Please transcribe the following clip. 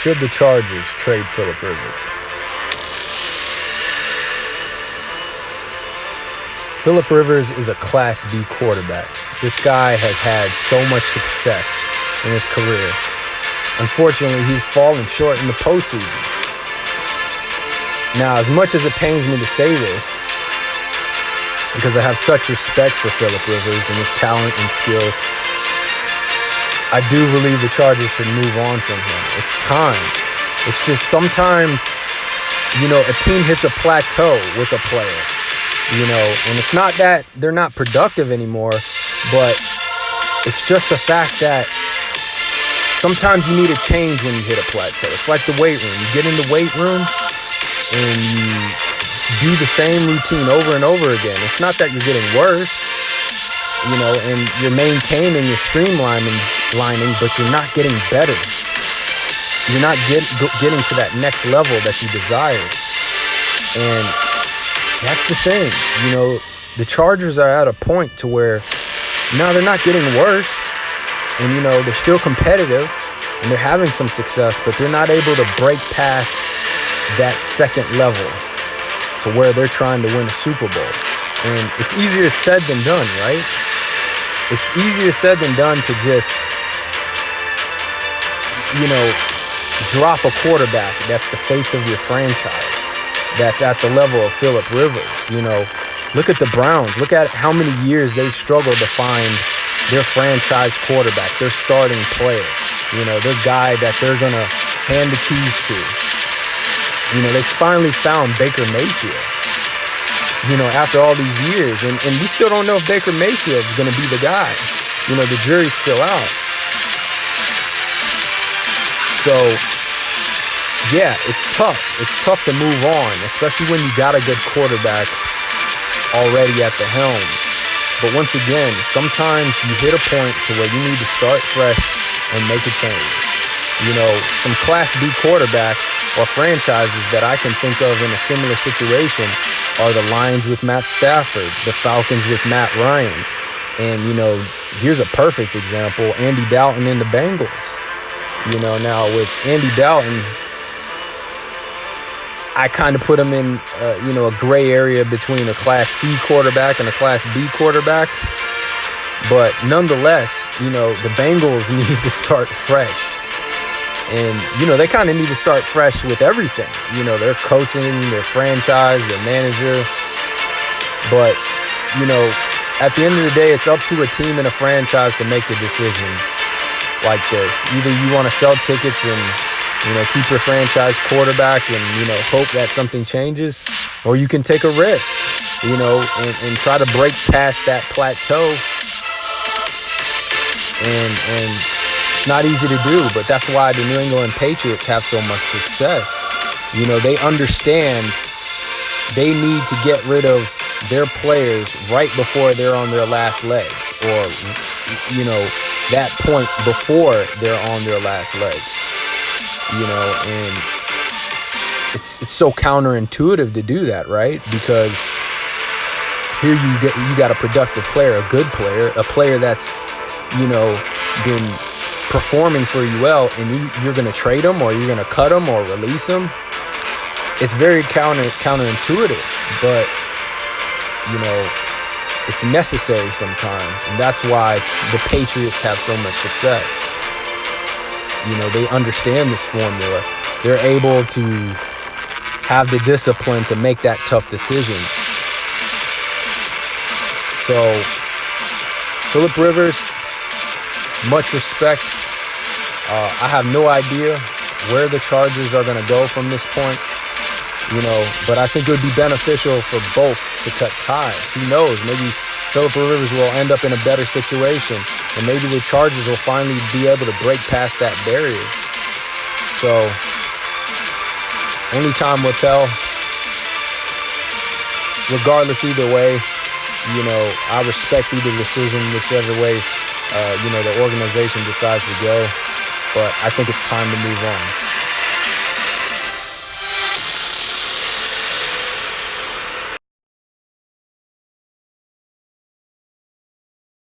Should the Chargers trade Phillip Rivers? Phillip Rivers is a Class B quarterback. This guy has had so much success in his career. Unfortunately, he's fallen short in the postseason. Now, as much as it pains me to say this, because I have such respect for Phillip Rivers and his talent and skills, I do believe the Chargers should move on from him. It's time. It's just sometimes, a team hits a plateau with a player, and it's not that they're not productive anymore, but it's just the fact that sometimes you need a change when you hit a plateau. It's like the weight room. You get in the weight room and you do the same routine over and over again. It's not that you're getting worse, and you're maintaining your streamlining, but you're not getting better. You're not getting to that next level that you desire. And that's the thing. The Chargers are at a point to where now they're not getting worse. And, they're still competitive and they're having some success, but they're not able to break past that second level to where they're trying to win a Super Bowl. And it's easier said than done, right? It's easier said than done to just, drop a quarterback that's the face of your franchise, that's at the level of Phillip Rivers. Look at the Browns. Look at how many years they've struggled to find their franchise quarterback, their starting player, their guy that they're going to hand the keys to. They finally found Baker Mayfield, after all these years. And we still don't know if Baker Mayfield is going to be the guy. The jury's still out. So, yeah, it's tough. It's tough to move on, especially when you got a good quarterback already at the helm. But once again, sometimes you hit a point to where you need to start fresh and make a change. Some Class B quarterbacks or franchises that I can think of in a similar situation are the Lions with Matt Stafford, the Falcons with Matt Ryan. And, here's a perfect example, Andy Dalton and the Bengals. Now with Andy Dalton, I kind of put him in, a gray area between a Class C quarterback and a Class B quarterback. But nonetheless, the Bengals need to start fresh. And, they kind of need to start fresh with everything. Their coaching, their franchise, their manager. But, at the end of the day, it's up to a team and a franchise to make the decision like this. Either you want to sell tickets and keep your franchise quarterback and, hope that something changes, or you can take a risk, and try to break past that plateau. And it's not easy to do, but that's why the New England Patriots have so much success. They understand they need to get rid of their players right before they're on their last legs, or, that point before they're on their last legs. And it's so counterintuitive to do that, right? Because here you got a productive player, a good player, a player that's, been performing for you well, and you're going to trade him, or you're going to cut him or release him. It's very counterintuitive, but, it's necessary sometimes. And that's why the Patriots have so much success. They understand this formula. They're able to have the discipline to make that tough decision. So, Phillip Rivers, much respect. I have no idea where the Chargers are going to go from this point, but I think it would be beneficial for both to cut ties. Who knows? Maybe Phillip Rivers will end up in a better situation, and maybe the Chargers will finally be able to break past that barrier. So, only time will tell. Regardless, either way, I respect either decision, whichever way, the organization decides to go. But I think it's time to move on.